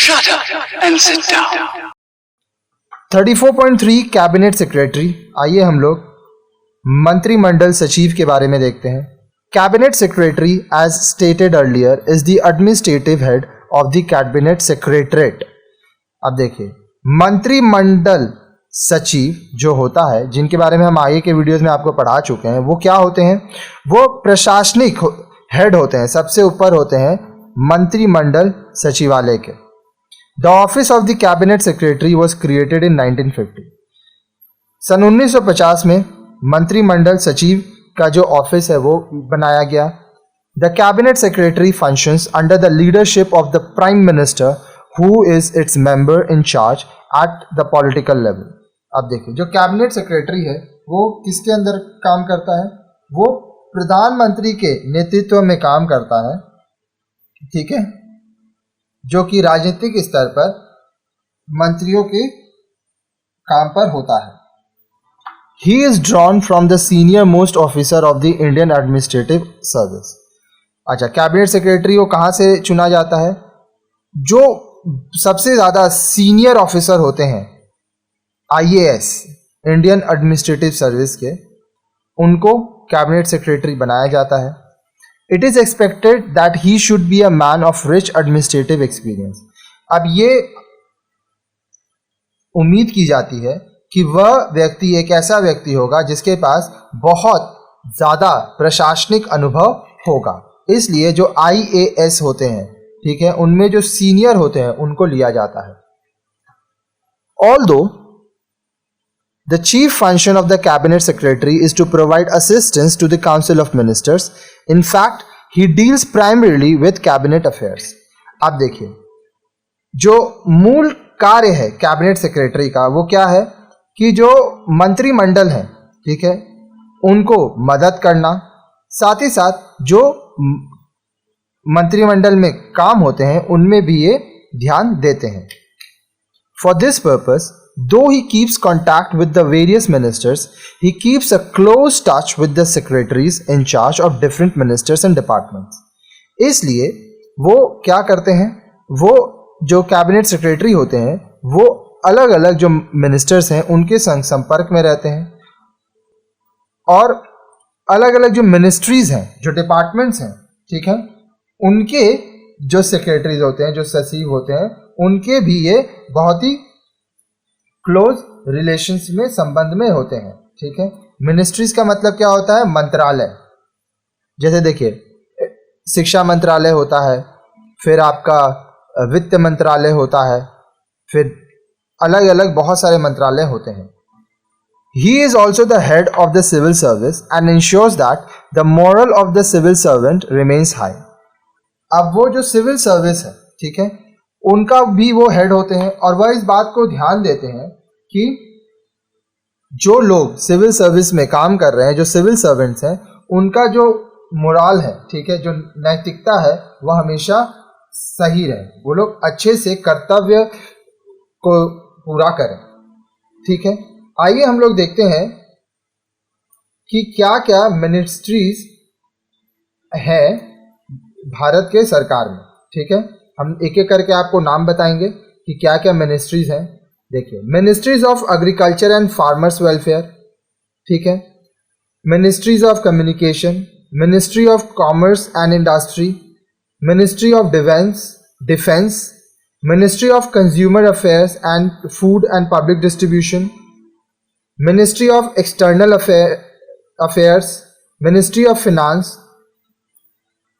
Shut up and sit down. 34.3 cabinet secretary. आइए हम लोग मंत्रिमंडल सचिव के बारे में देखते हैं। Cabinet secretary as stated earlier is the administrative head of the cabinet secretariat. अब देखिए, मंत्रिमंडल सचिव जो होता है, जिनके बारे में हम आगे के वीडियोस में आपको पढ़ा चुके हैं, वो क्या होते हैं? वो प्रशासनिक हेड होते हैं, सबसे ऊपर होते हैं मंत्रिमंडल सचिवालय के। The office of the cabinet secretary was created in 1950। सन 1950 में मंत्रिमंडल सचिव का जो ऑफिस है वो बनाया गया। The cabinet secretary functions under the leadership of the prime minister who is its member in charge at the political level. अब देखिए, जो कैबिनेट सेक्रेटरी है वो किसके अंदर काम करता है? वो प्रधानमंत्री के नेतृत्व में काम करता है, ठीक है, जो कि राजनीतिक स्तर पर मंत्रियों के काम पर होता है। He is drawn from the senior most officer of the Indian Administrative Service। अच्छा, कैबिनेट सेक्रेटरी को कहाँ से चुना जाता है? जो सबसे ज़्यादा सीनियर ऑफिसर होते हैं IAS, इंडियन एडमिनिस्ट्रेटिव सर्विस के, उनको कैबिनेट सेक्रेटरी बनाया जाता है। It is expected that he should be a man of rich administrative experience। अब ये उम्मीद की जाती है कि वह व्यक्ति एक ऐसा व्यक्ति होगा जिसके पास बहुत ज़्यादा प्रशासनिक अनुभव होगा। इसलिए जो IAS होते हैं, ठीक है, उनमें जो सीनियर होते हैं उनको लिया जाता है। Although the chief function of the cabinet secretary is to provide assistance to the council of ministers, in fact he deals primarily with cabinet affairs। अब देखिए, जो मूल कार्य है कैबिनेट सेक्रेटरी का वो क्या है कि जो मंत्रिमंडल है, ठीक है, उनको मदद करना, साथ ही साथ जो मंत्रिमंडल में काम होते हैं उनमें भी ये ध्यान देते हैं। For this purpose, though he keeps contact with the various ministers, he keeps a close touch with the secretaries in charge of different ministers and departments। इसलिए वो क्या करते हैं? वो जो कैबिनेट सेक्रेटरी होते हैं वो अलग अलग जो मिनिस्टर्स हैं उनके संपर्क में रहते हैं, और अलग अलग जो मिनिस्ट्रीज हैं, जो डिपार्टमेंट्स हैं, ठीक है, उनके जो सेक्रेटरीज होते हैं, जो सचिव होते हैं, उनके भी ये बहुत ही क्लोज रिलेशंस में, संबंध में होते हैं, ठीक है। मिनिस्ट्रीज का मतलब क्या होता है? मंत्रालय। जैसे देखिए, शिक्षा मंत्रालय होता है, फिर आपका वित्त मंत्रालय होता है, फिर अलग अलग बहुत सारे मंत्रालय होते हैं। He is also the head of the civil service and ensures that the moral of the civil servant remains high। अब वो जो सिविल सर्विस है, ठीक है, उनका भी वो हेड होते हैं, और वह इस बात को ध्यान देते हैं कि जो लोग सिविल सर्विस में काम कर रहे हैं, जो सिविल सर्वेंट्स हैं, उनका जो मोरल है, ठीक है, जो नैतिकता है, वह हमेशा सही रहे, वो लोग अच्छे से कर्तव्य को पूरा करें, ठीक है। आइए हम लोग देखते हैं कि क्या क्या मिनिस्ट्रीज है भारत के सरकार में, ठीक है। हम एक एक करके आपको नाम बताएंगे कि क्या क्या मिनिस्ट्रीज हैं। देखिए, ministries of agriculture and farmers welfare, ठीक है, ministries of communication, ministry of commerce and industry, ministry of defence, ministry of consumer affairs and food and public distribution, ministry of external affairs, ministry of finance.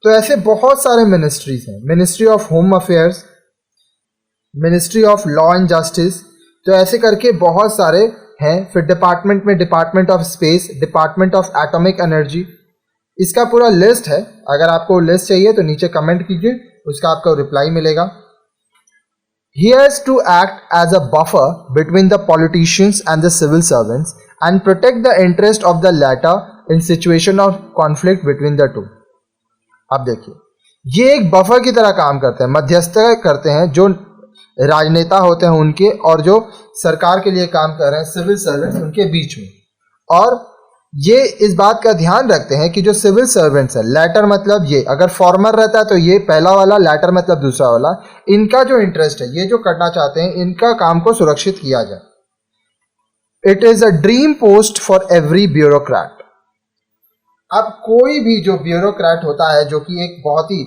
तो ऐसे बहुत सारे ministries हैं। Ministry of home affairs, ministry of law and justice, तो ऐसे करके बहुत सारे हैं। फिर डिपार्टमेंट में department of space, department of atomic energy. इसका पूरा लिस्ट है, अगर आपको लिस्ट चाहिए तो नीचे कमेंट कीजिए, उसका आपको रिप्लाई मिलेगा। He has to act as a buffer between the politicians and the civil servants and protect the interest of the latter in situation of conflict between the two। अब देखिए, ये एक बफर की तरह काम करते हैं, मध्यस्थता करते हैं जो राजनेता होते हैं उनके, और जो सरकार के लिए काम कर रहे हैं सिविल सर्वेंट्स, उनके बीच में। और ये इस बात का ध्यान रखते हैं कि जो सिविल सर्वेंट्स है, लेटर मतलब ये, अगर फॉर्मर रहता है तो ये पहला वाला, लेटर मतलब दूसरा वाला, इनका जो इंटरेस्ट है, ये जो करना चाहते हैं, इनका काम को सुरक्षित किया जाए। It is a dream post for every bureaucrat. अब कोई भी जो ब्यूरोक्रेट होता है, जो कि एक बहुत ही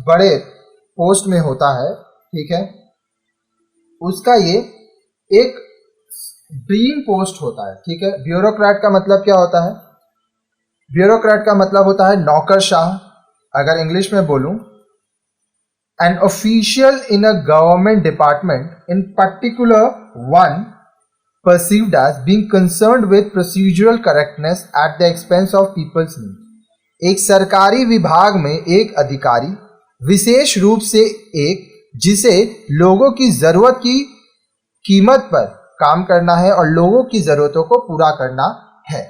बड़े पोस्ट में होता है, ठीक है, उसका ये एक ड्रीम पोस्ट होता है, ठीक है। ब्यूरोक्रेट का मतलब क्या होता है? ब्यूरोक्रेट का मतलब होता है नौकरशाह। अगर इंग्लिश में बोलूं, an official in a government department, in particular one perceived as being concerned with procedural correctness at the expense of people's needs। एक सरकारी विभाग में एक अधिकारी, विशेष रूप से एक जिसे लोगों की जरूरत की कीमत पर काम करना है और लोगों की जरूरतों को पूरा करना है।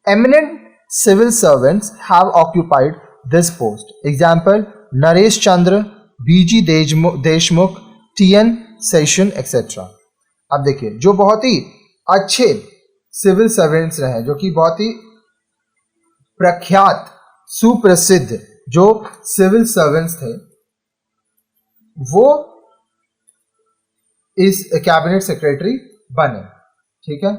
Eminent civil servants have occupied this post. Example: Naresh Chandra, BG Deshmukh, TN Seshan etcetera. अब देखिए, जो बहुत ही अच्छे सिविल सर्वेंट्स रहे, जो कि बहुत ही प्रख्यात, सुप्रसिद्ध जो सिविल सर्वेंट्स थे, वो इस कैबिनेट सेक्रेटरी बने, ठीक है।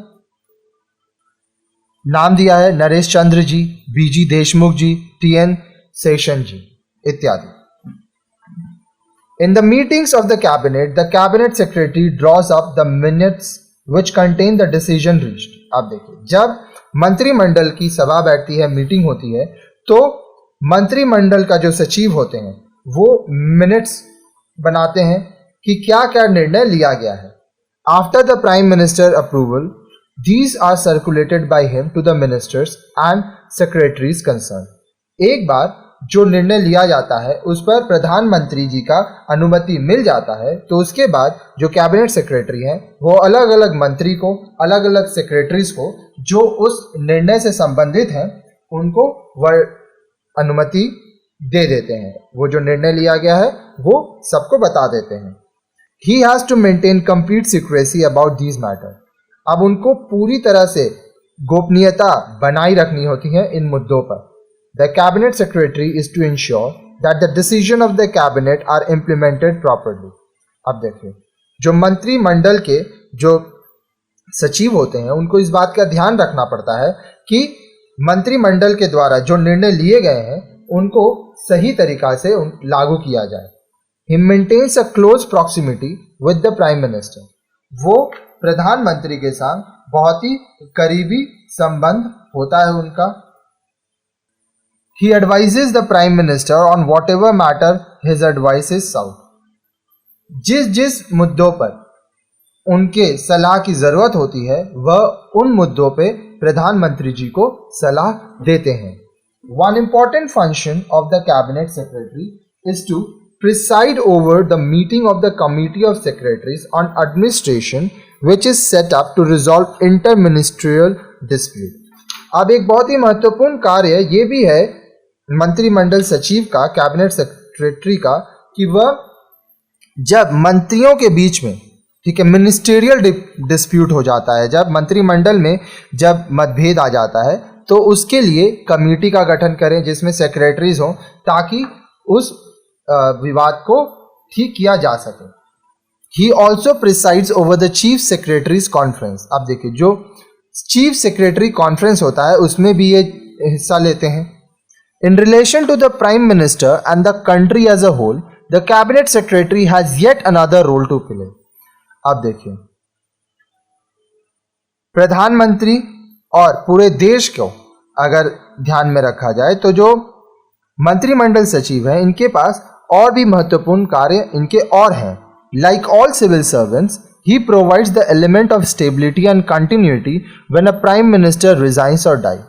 नाम दिया है नरेश चंद्र जी, बीजी देशमुख जी, टीएन सेशन जी इत्यादि। In the meetings of the cabinet secretary draws up the minutes which contain the decision reached। आप देखिए, जब मंत्रिमंडल की सभा बैठती है, मीटिंग होती है, तो मंत्रिमंडल का जो सचिव होते हैं वो मिनट्स बनाते हैं कि क्या क्या निर्णय लिया गया है। After the Prime Minister approval, these are circulated by him to the ministers and secretaries concerned। एक बार जो निर्णय लिया जाता है उस पर प्रधानमंत्री जी का अनुमति मिल जाता है, तो उसके बाद जो कैबिनेट सेक्रेटरी हैं वो अलग अलग मंत्री को, अलग अलग सेक्रेटरीज को जो उस निर्णय से संबंधित हैं उनको वह अनुमति दे देते हैं। वो जो निर्णय लिया गया है वो सबको बता देते हैं। He has to maintain complete secrecy about these matters। अब उनको पूरी तरह से गोपनीयता बनाई रखनी होती है इन मुद्दों पर। The cabinet secretary is to ensure that the decision of the cabinet are implemented properly। अब देखिए, जो मंत्रिमंडल के जो सचिव होते हैं उनको इस बात का ध्यान रखना पड़ता है कि मंत्रिमंडल के द्वारा जो निर्णय लिए गए हैं उनको सही तरीका से लागू किया जाए। He maintains a close proximity with the prime minister। वो प्रधानमंत्री के साथ बहुत ही करीबी संबंध होता है उनका। He advises the Prime Minister on whatever matter his advice is sought। जिस जिस मुद्दों पर उनके सलाह की जरूरत होती है वह उन मुद्दों पे प्रधानमंत्री जी को सलाह देते हैं। One important function of the cabinet secretary is to preside over the meeting of the committee of secretaries on administration which is set up to resolve interministerial dispute। अब एक बहुत ही महत्वपूर्ण कार्य ये भी है मंत्रिमंडल सचिव का, कैबिनेट सेक्रेटरी का, कि वह जब मंत्रियों के बीच में, ठीक है, मिनिस्टेरियल डिस्प्यूट हो जाता है, जब मंत्रिमंडल में जब मतभेद आ जाता है, तो उसके लिए कमेटी का गठन करें जिसमें सेक्रेटरीज हों, ताकि उस विवाद को ठीक किया जा सके। He also presides over the chief secretaries conference. अब देखिए, जो चीफ सेक्रेटरी कॉन्फ्रेंस होता है उसमें भी ये हिस्सा लेते हैं। In relation to the Prime Minister and the country as a whole, the Cabinet Secretary has yet another role to play। अब देखिए, प्रधानमंत्री और पूरे देश को अगर ध्यान में रखा जाए तो जो मंत्रिमंडल सचिव हैं इनके पास और भी महत्वपूर्ण कार्य इनके और हैं। Like all civil servants, he provides the element of stability and continuity when a Prime Minister resigns or dies।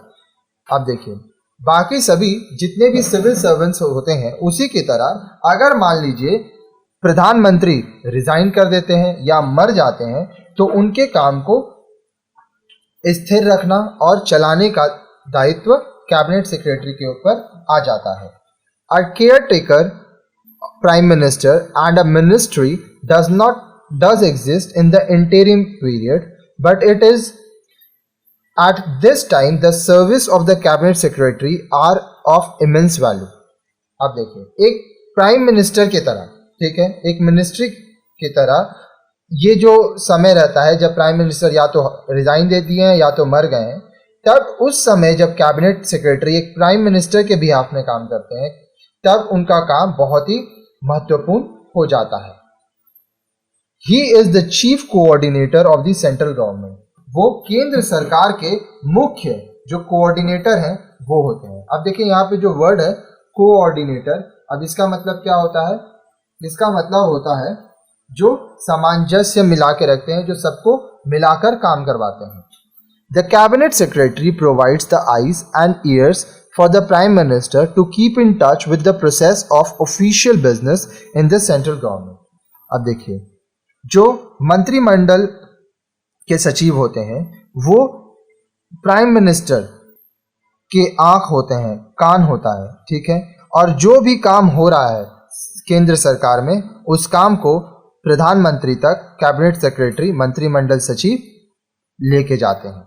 अब देखिए, बाकी सभी जितने भी सिविल सर्वेंट्स होते हैं उसी की तरह अगर मान लीजिए प्रधानमंत्री रिजाइन कर देते हैं या मर जाते हैं तो उनके काम को स्थिर रखना और चलाने का दायित्व कैबिनेट सेक्रेटरी के ऊपर आ जाता है। A caretaker prime minister and a ministry does exist in the interim period, but it is At this time, the service of the cabinet secretary are of immense value. अब देखिए, एक prime minister की तरह, ठीक है, एक ministry की तरह ये जो समय रहता है जब प्राइम मिनिस्टर या तो रिजाइन दे दिए हैं या तो मर गए हैं, तब उस समय जब कैबिनेट सेक्रेटरी एक प्राइम मिनिस्टर के बिहाफ में काम करते हैं, तब उनका काम बहुत ही महत्वपूर्ण हो जाता है. He is the chief coordinator of the central government. वो केंद्र सरकार के मुख्य जो कोऑर्डिनेटर हैं वो होते हैं. अब देखिए यहाँ पे जो वर्ड है कोऑर्डिनेटर, अब इसका मतलब क्या होता है? इसका मतलब होता है जो सामंजस्य मिला के रखते हैं, जो सबको मिलाकर काम करवाते हैं. The cabinet secretary provides the eyes and ears for the prime minister to keep in touch with the process of official business in the central government. अब देखिए, जो मंत्रिमंडल के सचिव होते हैं वो प्राइम मिनिस्टर के आंख होते हैं, कान होता है, ठीक है, और जो भी काम हो रहा है केंद्र सरकार में उस काम को प्रधानमंत्री तक कैबिनेट सेक्रेटरी, मंत्रिमंडल सचिव लेके जाते हैं.